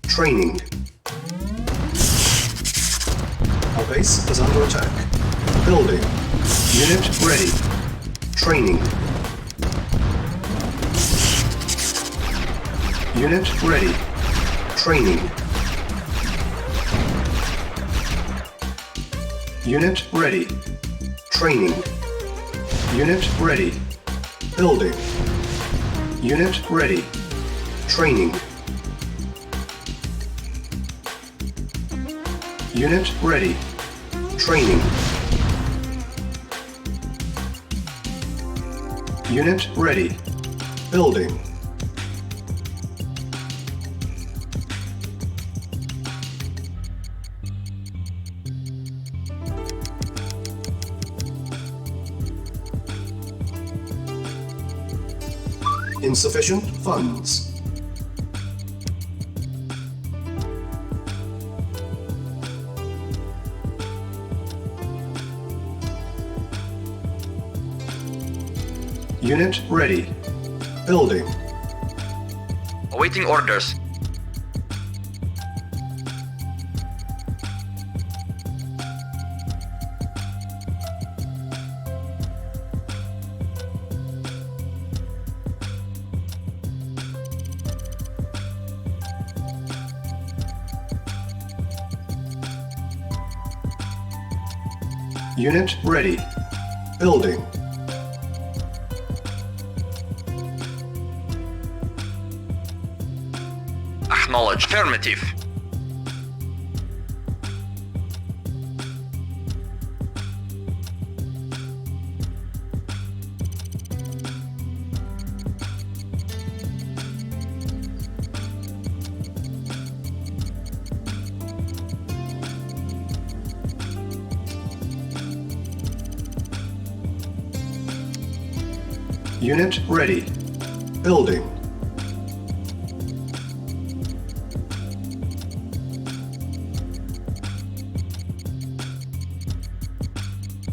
Training. Our base is under attack. Building. Unit ready. Training. Unit ready. Training. Unit ready. Training. Unit ready. Building. Unit ready. Training. Unit ready. Training. Unit ready. Building. Insufficient funds. Unit ready. Building. Awaiting orders. Unit ready. Building. Acknowledge. Affirmative. Unit ready. Building.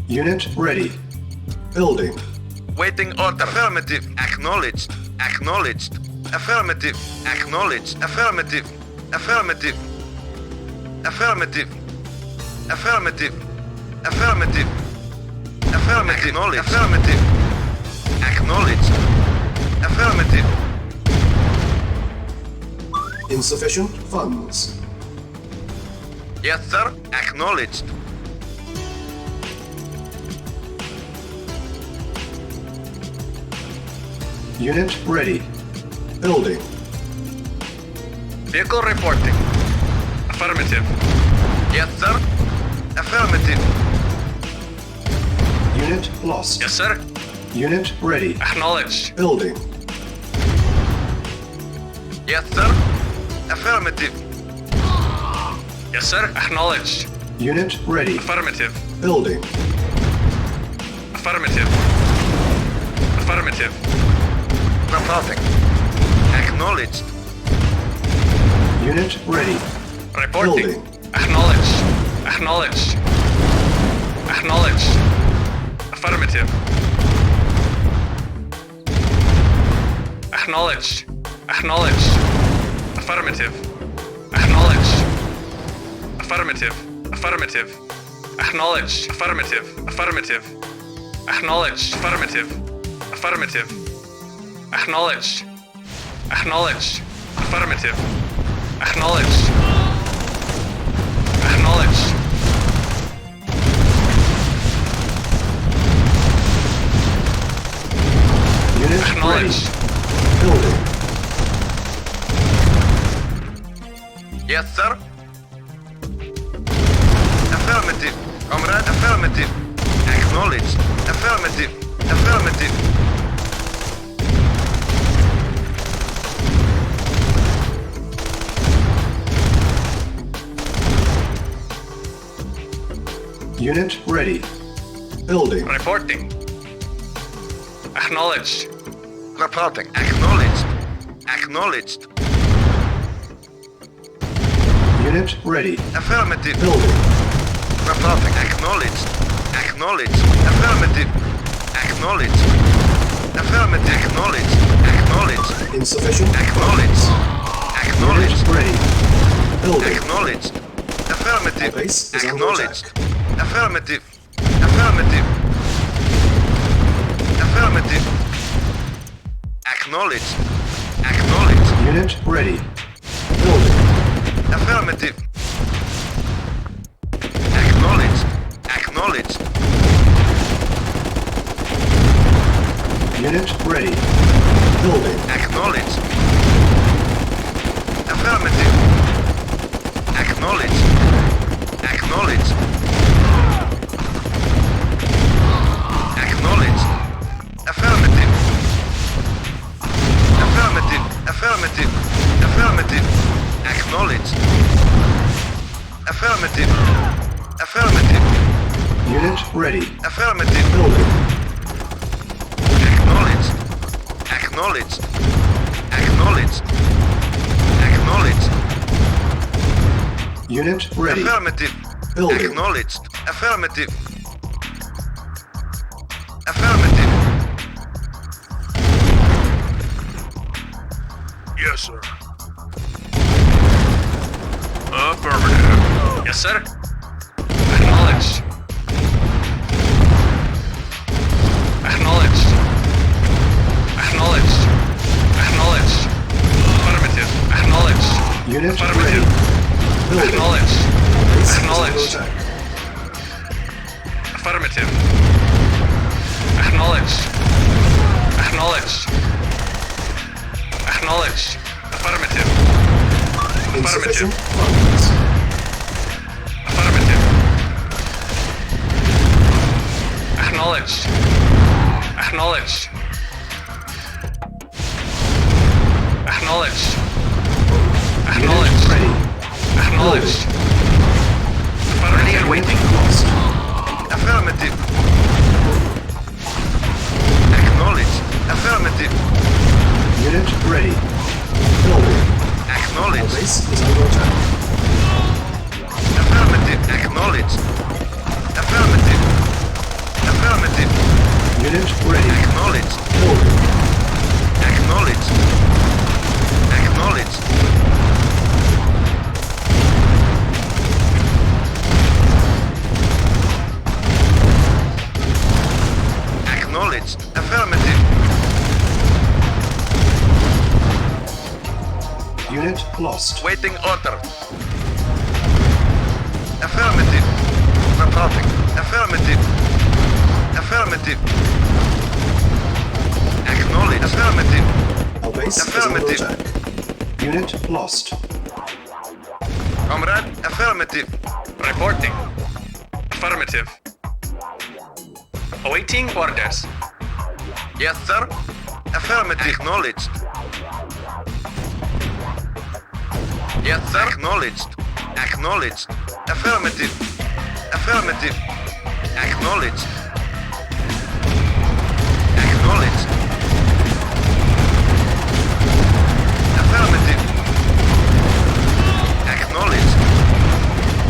Unit ready. Building. Waiting order. Affirmative. Acknowledged. Acknowledged. Affirmative. Acknowledged. Affirmative. Affirmative. Affirmative. Affirmative. Affirmative. Affirmative. Acknowledged. Affirmative. Acknowledged. Affirmative. Insufficient funds. Yes, sir. Acknowledged. Unit ready. Building. Vehicle reporting. Affirmative. Yes, sir. Affirmative. Unit lost. Yes, sir. Unit ready. Acknowledged. Building. Yes, sir. Affirmative. Yes, sir. Acknowledged. Unit ready. Affirmative. Building. Affirmative. Affirmative. Reporting. Acknowledged. Unit ready. Reporting. Building. Acknowledged. Acknowledged. Acknowledged. Affirmative. Acknowledged. Acknowledged. Affirmative. Acknowledged. Affirmative. Affirmative. Acknowledged. Affirmative. Affirmative. Acknowledged. Affirmative. Affirmative. Acknowledged. Acknowledged. Affirmative. Acknowledged. Acknowledged. Unit ready. Acknowledged. Building. Yes, sir. Affirmative. Comrade, affirmative. Acknowledged. Affirmative. Affirmative. Unit ready. Building. Reporting. Acknowledged. Reporting. Acknowledged. Acknowledged. Unit ready. Affirmative. Building. Reporting. Acknowledged. Acknowledged. Affirmative. Acknowledged. Affirmative. Acknowledged. Acknowledged. Insufficient Acknowledged. funds. Acknowledged. Unit ready. Building. Acknowledged. Affirmative. Our base is under Acknowledged. attack. Affirmative. Affirmative. Affirmative. Acknowledged. Acknowledged. Unit ready. Building. Affirmative. Acknowledged. Acknowledged. Unit ready. Building. Acknowledged. Affirmative. Acknowledged. Acknowledged. Acknowledged. Affirmative. Affirmative. Affirmative. Affirmative. Acknowledged. Affirmative. Affirmative. Unit ready. Affirmative. Building. Acknowledged. Acknowledged. Acknowledged. Acknowledged. Unit ready. Affirmative. Building. Acknowledged. Affirmative. Affirmative. Yes, sir. Affirmative. Yes, sir. Acknowledged. Acknowledged. Acknowledged. Acknowledged. Affirmative. Acknowledged. Unit Affirmative. ready. Building. Acknowledged. Base is under Acknowledged. attack. Affirmative. Acknowledged. Acknowledged. Acknowledged. Affirmative. Insufficient funds. Affirmative. Acknowledged. Acknowledged. Acknowledged. Unit Acknowledged. ready. Acknowledged. Ready Affirmative. and waiting. Lost. Affirmative. Acknowledged. Affirmative. Unit ready. Building. Our Acknowledged. base is under attack. Affirmative. Acknowledged. Affirmative. Affirmative. Unit ready. Acknowledged. Building. Acknowledged. Acknowledged. Acknowledged. Affirmative. Unit lost. Waiting order. Affirmative. Reporting. Affirmative. Affirmative. Acknowledge. Affirmative. Our base is under Affirmative. attack. Unit lost. Comrade. Affirmative. Reporting. Affirmative. Awaiting orders. Yes, sir. Affirmative. Acknowledged. Yes, sir. Acknowledged. Acknowledged. Affirmative. Affirmative. Acknowledged. Acknowledged. Affirmative. Acknowledged.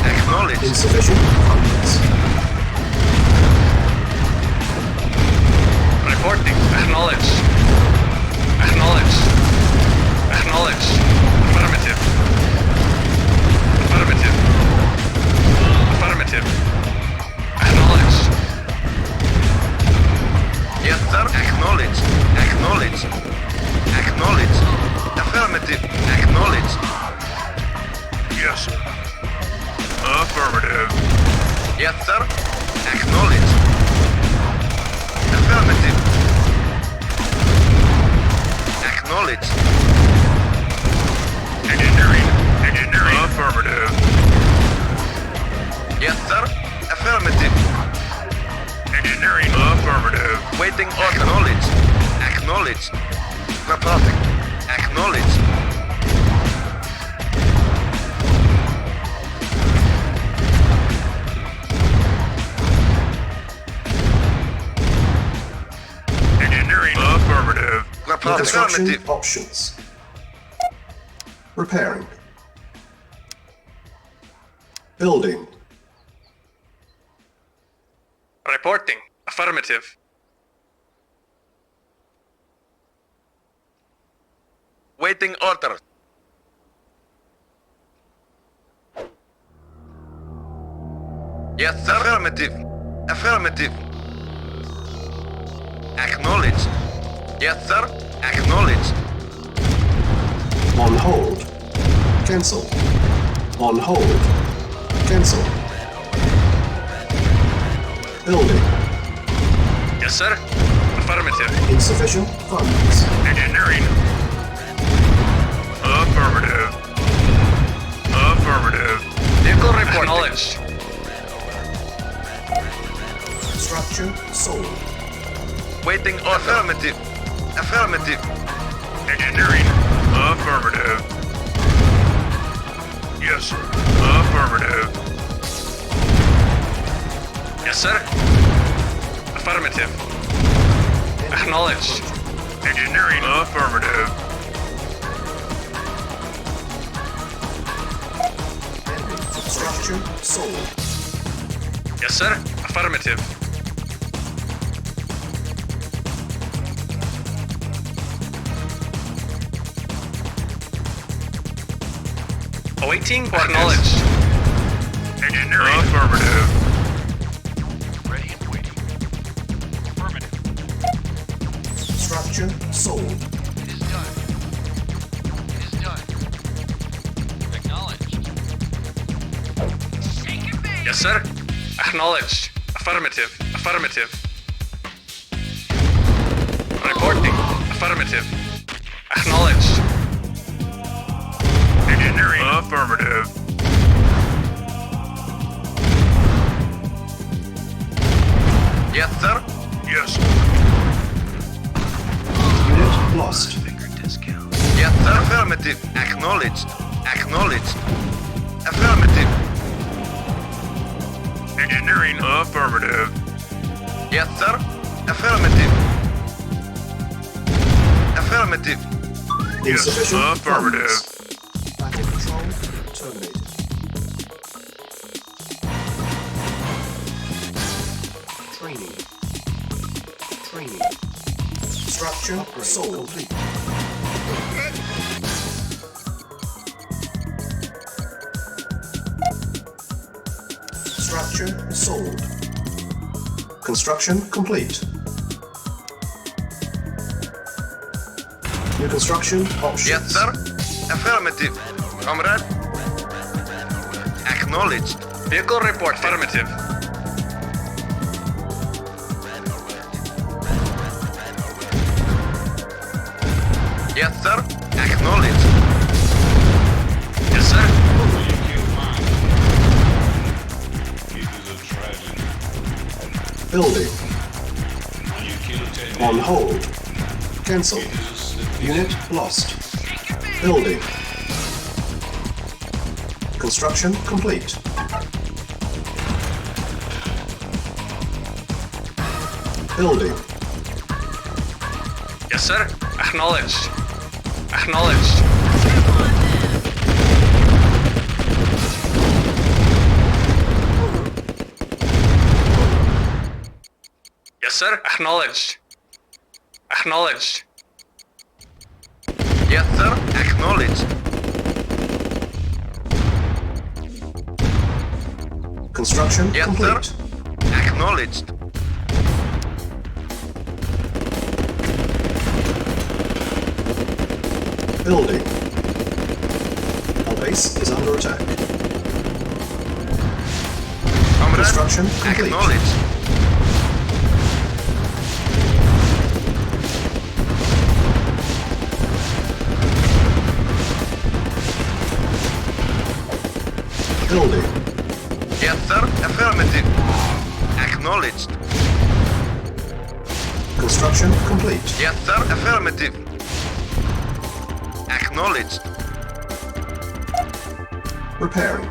Acknowledged. Insufficient funds. Reporting. Acknowledged. Acknowledged. Acknowledged. Affirmative. Affirmative. Affirmative. Acknowledged. Yes, sir. Acknowledged. Acknowledged. Acknowledged. Affirmative. Acknowledged. Yes, sir. Affirmative. Yes, sir. Acknowledged. Affirmative. Acknowledged. Engineering. Engineering. Affirmative. Yes, sir. Affirmative. Engineering. Affirmative. Waiting order. Acknowledged. Acknowledged. Reporting. Acknowledged. Engineering. Affirmative. Reporting. Construction Affirmative. options. Repairing. Building. Reporting. Affirmative. Waiting orders. Yes, sir. Affirmative. Affirmative. Acknowledged. Yes, sir. Acknowledged. On hold. Cancel. On hold. Cancel. Building. Yes, sir. Affirmative. Insufficient funds. Engineering. Affirmative. Affirmative. Vehicle report. Acknowledged. Structure sold. Waiting order. Affirmative. Affirmative. Engineering. Affirmative. Yes, sir. Affirmative. Yes, sir. Affirmative. Acknowledged. Engineering. Affirmative. Structure sold. Yes, sir. Affirmative. Awaiting. Acknowledged. Engineering. Affirmative. Ready and waiting. Affirmative. Structure sold. It is done. It is done. Acknowledged. Yes, sir. Acknowledged. Affirmative. Affirmative. Reporting. Affirmative. Acknowledged. Engineering. Affirmative. Yes, sir. Yes. Unit lost. Yes, sir. Affirmative. Acknowledged. Acknowledged. Affirmative. Engineering. Affirmative. Yes, sir. Affirmative. Affirmative. Insufficient affirmative. funds. Battle control terminated. Training. Training. Structure sold. Complete. Structure sold. Construction complete. New construction options. Yes, sir. Affirmative. Comrade. Acknowledged. Vehicle report. Affirmative. Yes, sir. Acknowledged. Yes, sir. Building. On hold. Cancel. Unit lost. Building. Construction complete. Building. Yes, sir. Acknowledged. Acknowledged. Yes, sir. Acknowledged. Acknowledged. Yes, sir. Acknowledged. Construction Yes, complete. sir. Acknowledged. Building. Our base is under attack. Comrade. Construction complete. Acknowledged. Building. Yes, sir. Affirmative. Acknowledged. Construction complete. Yes, sir. Affirmative. Acknowledged. Repairing.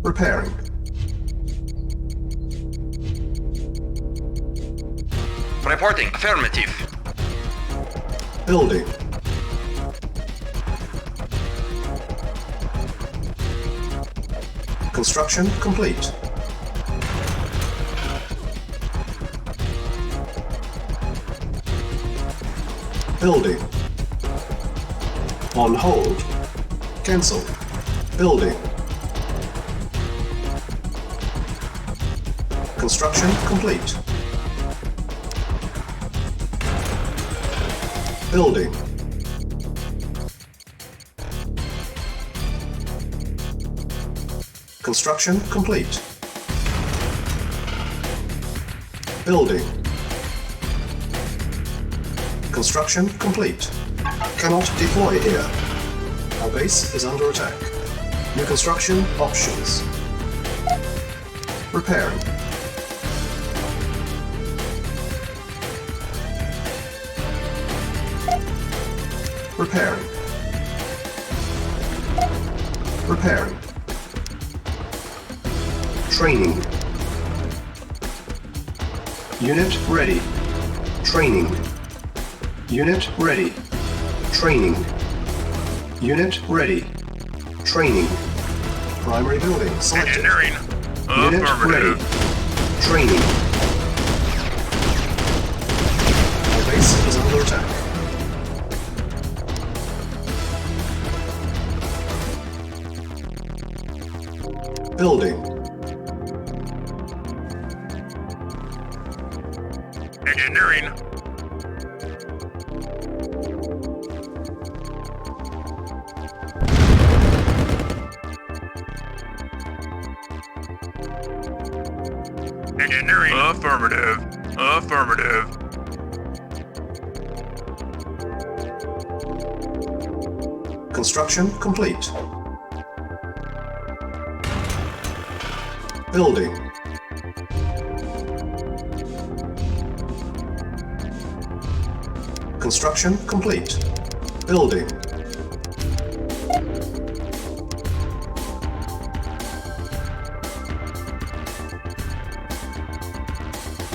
Repairing. Reporting. Affirmative. Building. Construction complete. Building. On hold. Cancel. Building. Construction complete. Building. Construction complete. Building. Construction complete. Cannot deploy here. Our base is under attack. New construction options. Repairing. Repairing. Repairing. Training. Unit ready. Training. Unit ready. Training. Unit ready. Training. Primary building selected. Engineering. Unit ready. Affirmative. Training. Our base is under attack. Building. Engineering. Engineering. Affirmative. Affirmative. Construction complete. Building. Construction complete. Building.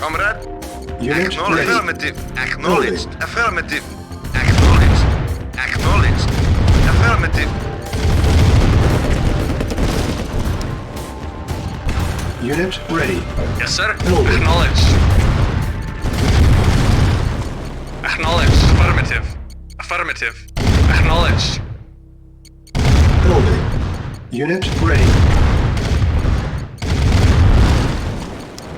Comrade? Unit ready. Affirmative. Acknowledged. Affirmative. Acknowledged. Acknowledged. Affirmative. Unit ready. Yes, sir. Building. Acknowledged. Acknowledged. Affirmative. Affirmative. Acknowledged. Building. Unit ready.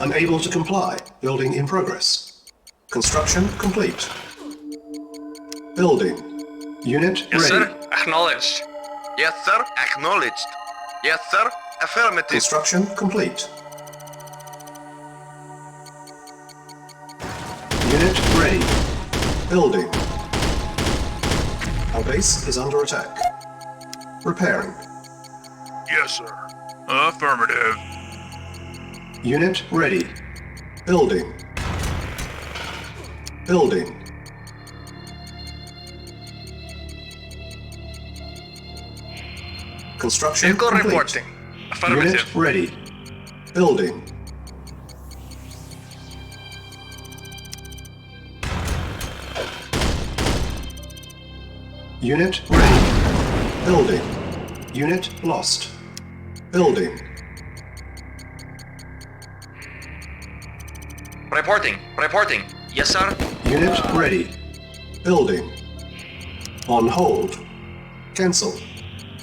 Unable to comply. Building in progress. Construction complete. Building. Unit Yes, ready. sir. Acknowledged. Yes, sir. Acknowledged. Yes, sir. Affirmative. Construction complete. Unit ready. Building. Our base is under attack. Repairing. Yes, sir. Affirmative. Unit ready. Building. Building. Construction Vehicle complete. reporting. Unit Affirmative. ready. Building. Unit ready. Building. Unit lost. Building. Reporting. Reporting. Yes, sir. Unit ready. Building. On hold. Cancel.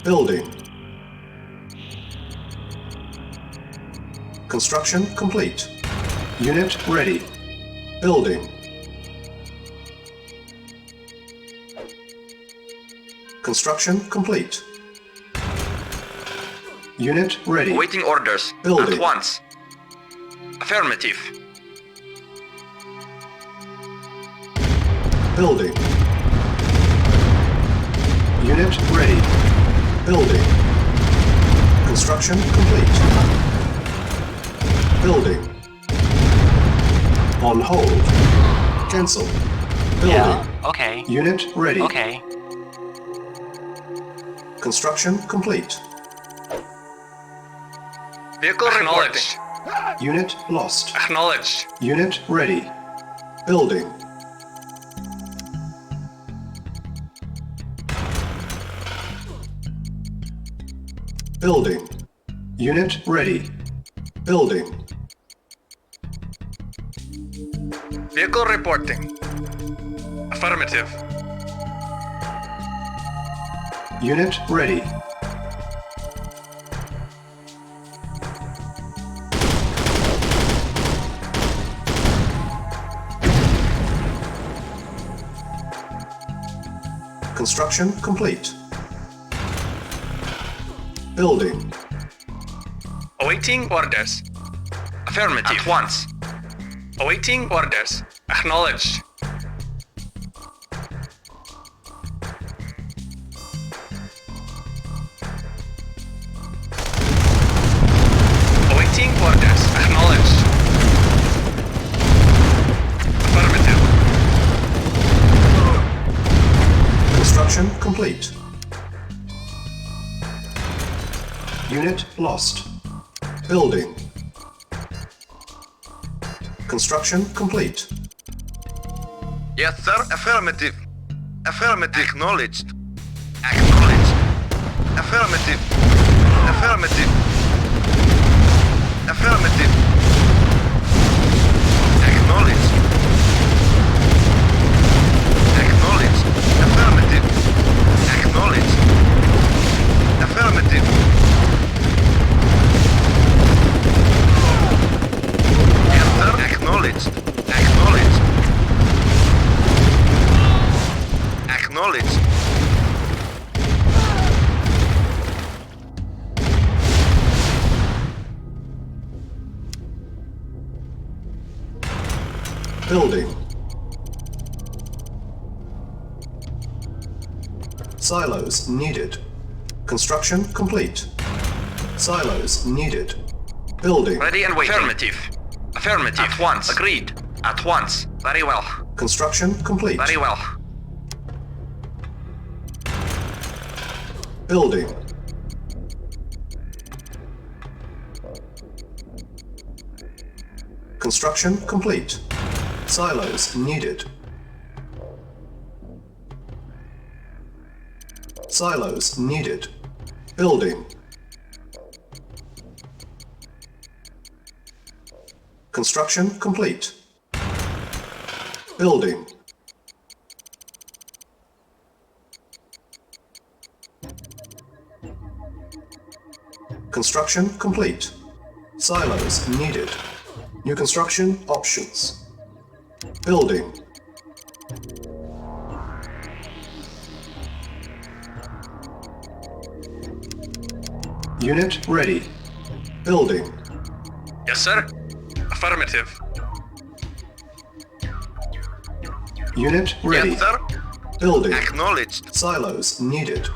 Building. Construction complete. Unit ready. Building. Construction complete. Unit ready. Waiting orders. Building. At once. Affirmative. Building. Unit ready. Building. Construction complete. Building. On hold. Cancel. Building. Okay. Unit ready. Okay. Construction complete. Vehicle acknowledged. Unit lost. Acknowledged. Unit ready. Building. Building. Unit ready. Building. Vehicle reporting. Affirmative. Unit ready. Construction complete. Building. Awaiting orders. Affirmative. At once. Awaiting orders. Acknowledged. Awaiting orders. Acknowledged. Affirmative. Construction complete. Unit lost. Building. Construction complete. Yes, sir. Affirmative. Affirmative. Acknowledged. Acknowledged. Affirmative. Affirmative. Affirmative. Acknowledged. Acknowledged. Affirmative. Acknowledged. Affirmative. Yes, sir. Acknowledged. Acknowledged. Acknowledged. Building. Silos needed. Construction complete. Silos needed. Building. Ready and waiting. Affirmative. Affirmative. At once. Agreed. At once. Very well. Construction complete. Very well. Building. Construction complete. Silos needed. Silos needed. Building. Construction complete. Building. Construction complete. Silos needed. New construction options. Building. Unit ready. Building. Yes, sir. Affirmative. Unit ready. Yes, sir. Building. Acknowledged. Silos needed.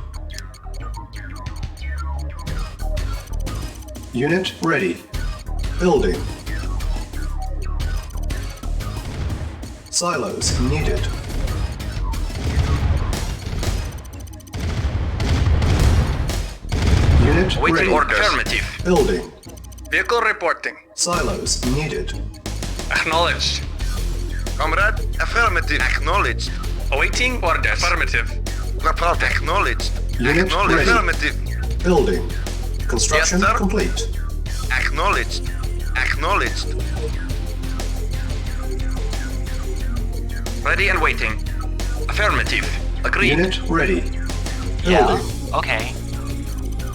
Unit ready. Building. Silos needed. Unit Waiting ready. orders. Affirmative. Building. Vehicle reporting. Silos needed. Acknowledged. Comrade. Affirmative. Acknowledged. Awaiting orders. Affirmative. Report. Acknowledged. Unit Acknowledged. ready. Affirmative. Building. Construction Yes, sir. complete. Acknowledged. Acknowledged. Ready and waiting. Affirmative. Agreed. Unit ready. Building. Okay.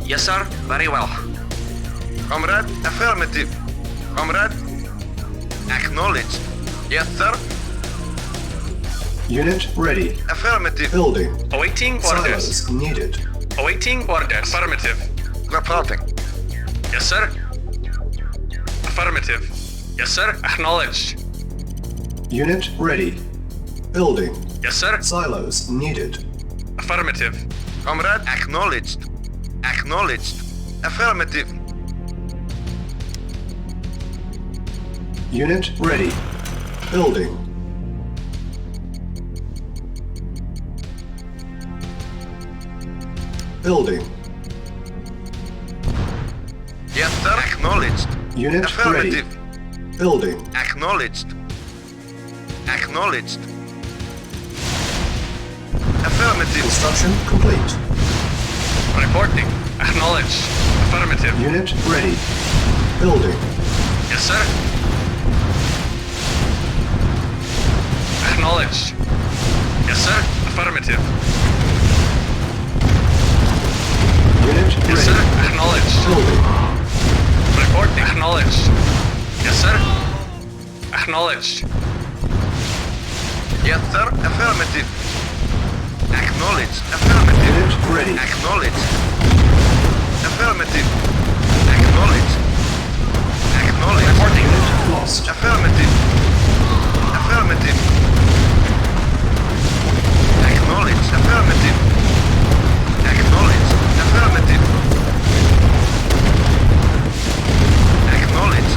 Yes, sir. Very well. Comrade. Affirmative. Comrade. Acknowledged. Yes, sir. Unit ready. Affirmative. Building. Awaiting orders. Silos needed. Awaiting orders. Affirmative. Reporting. Yes, sir. Affirmative. Yes, sir. Acknowledged. Unit ready. Building. Yes, sir. Silos needed. Affirmative. Comrade. Acknowledged. Acknowledged. Affirmative. Unit ready. Building. Building. Yes, sir. Acknowledged. Unit ready. Affirmative. Building. Acknowledged. Acknowledged. Affirmative. Construction complete. Reporting. Acknowledged. Affirmative. Unit ready. Building. Yes, sir. Acknowledged. Yes, sir. Affirmative. Unit Yes, ready. sir. Acknowledged. Building. Reporting. Acknowledged. Yes, sir. Acknowledged. Yes, sir. Affirmative. Acknowledged. Affirmative. Unit ready. Acknowledged. Affirmative. Acknowledged. Acknowledged. Reporting. Unit lost. Affirmative. Affirmative. Acknowledged. Affirmative. Acknowledged. Affirmative. Acknowledged.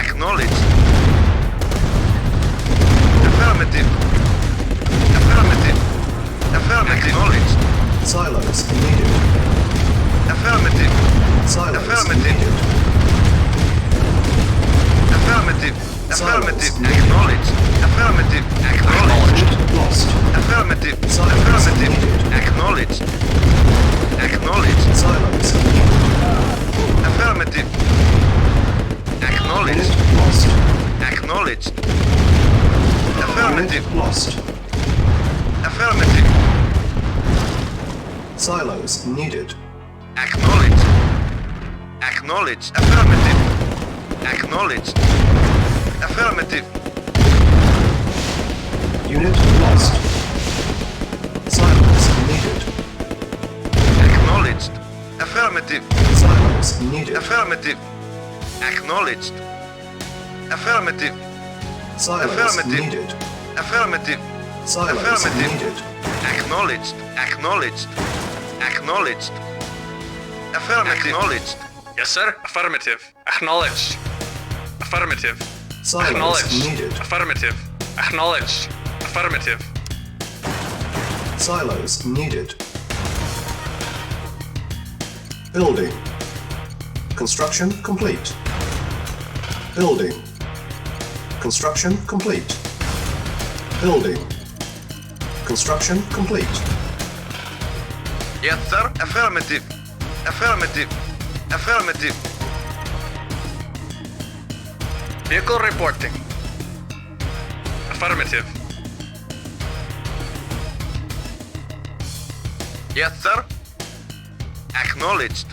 Acknowledged. Affirmative. Affirmative. Affirmative. Acknowledged. Silos needed. Affirmative. Silos Affirmative. needed. Affirmative. Affirmative. Silence. Acknowledged. Affirmative. Acknowledged. Unit lost. Affirmative. Silence. Affirmative. Needed. Acknowledged. Acknowledged. Silos needed. Affirmative. Acknowledged. Unit lost. Acknowledged. Affirmative. Unit lost. Affirmative. Silos needed. Acknowledged. Acknowledged. Affirmative. Acknowledged. Affirmative. Unit lost. Silos needed. Acknowledged. Affirmative. Silos needed. Affirmative. Acknowledged. Affirmative. Silos Affirmative. needed. Affirmative. Silos Affirmative. needed. Acknowledged. Acknowledged. Acknowledged. Affirmative. Acknowledged. Yes, sir. Affirmative. Acknowledged. Affirmative. Silos Acknowledged. needed. Affirmative. Acknowledged. Affirmative. Silos needed. Building. Construction complete. Building. Construction complete. Building. Construction complete. Yes, sir. Affirmative. Affirmative. Affirmative. Vehicle reporting. Affirmative. Yes, sir. Acknowledged.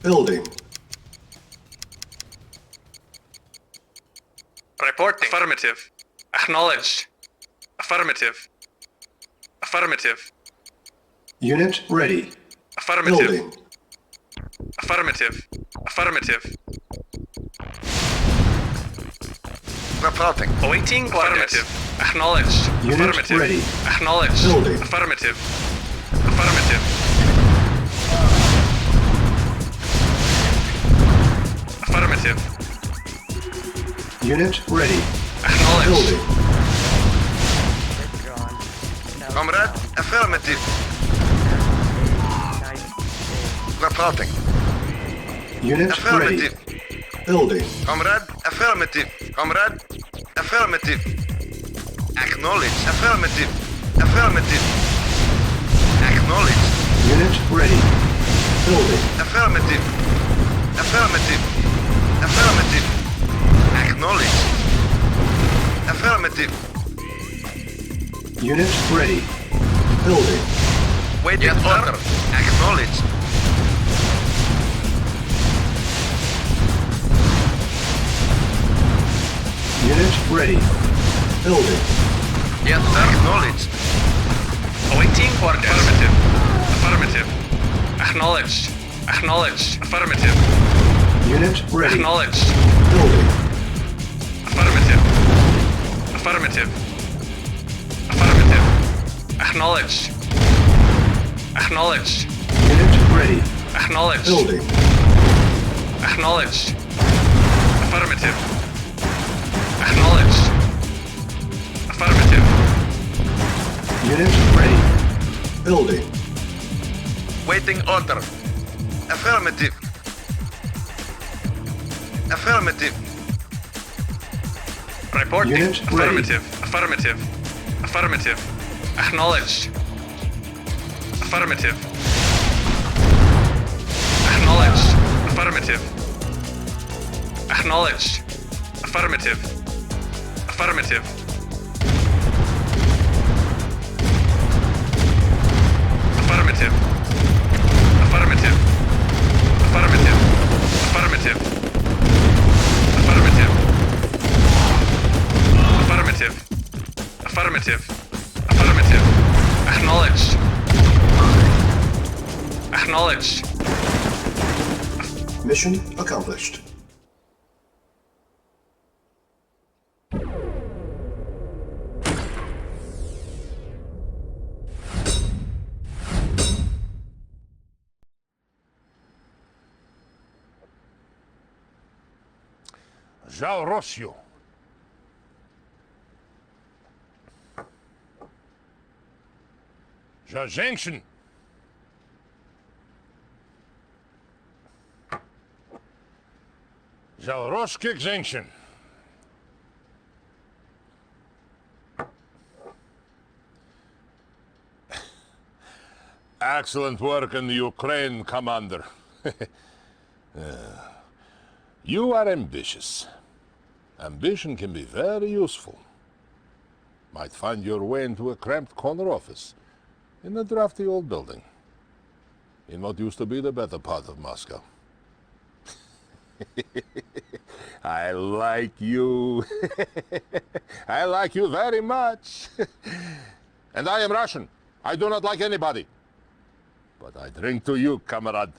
Building. Reporting. Affirmative. Acknowledged. Affirmative. Affirmative. Unit ready. Affirmative. Building. Affirmative. Affirmative. Reporting. Awaiting affirmative. Acknowledged. Unit Affirmative. ready. Acknowledged. Building. Affirmative. Affirmative. Affirmative. Unit ready. Acknowledged. Building. Comrade. Affirmative. Reporting. Unit ready. Affirmative. Building. Comrade. Affirmative. Comrade. Affirmative. Acknowledge. Affirmative. Affirmative. Acknowledge. Unit ready. Building. Affirmative. Affirmative. Affirmative. Acknowledge. Affirmative. Unit ready. Building. Waiting order. Acknowledged. Unit ready. Building. Yes, sir. Acknowledged. Awaiting order. Affirmative. Affirmative. Acknowledged. Acknowledged. Affirmative. Unit ready. Acknowledged. Building. Affirmative. Affirmative. Affirmative. Acknowledged. Acknowledged. Unit ready. Acknowledged. Building. Acknowledged. Affirmative. Acknowledged. Affirmative. Unit ready. Building. Waiting order. Affirmative. Affirmative. Reporting. Unit ready. Affirmative. Affirmative. Affirmative. Acknowledged. Affirmative. Acknowledged. Affirmative. Acknowledged. Affirmative. Affirmative. Affirmative. Affirmative. Affirmative. Affirmative. Affirmative. Affirmative. Affirmative. Affirmative. Acknowledged. Acknowledged. Mission accomplished. Żal Rosju. Żal żeńszyn. Żal ruskich żeńszyn. Excellent work in Ukraine, Commander. You are ambitious. Ambition can be very useful. Might find your way into a cramped corner office in a drafty old building in what used to be the better part of Moscow. I like you. I like you very much. And I am Russian. I do not like anybody. But I drink to you, comrade.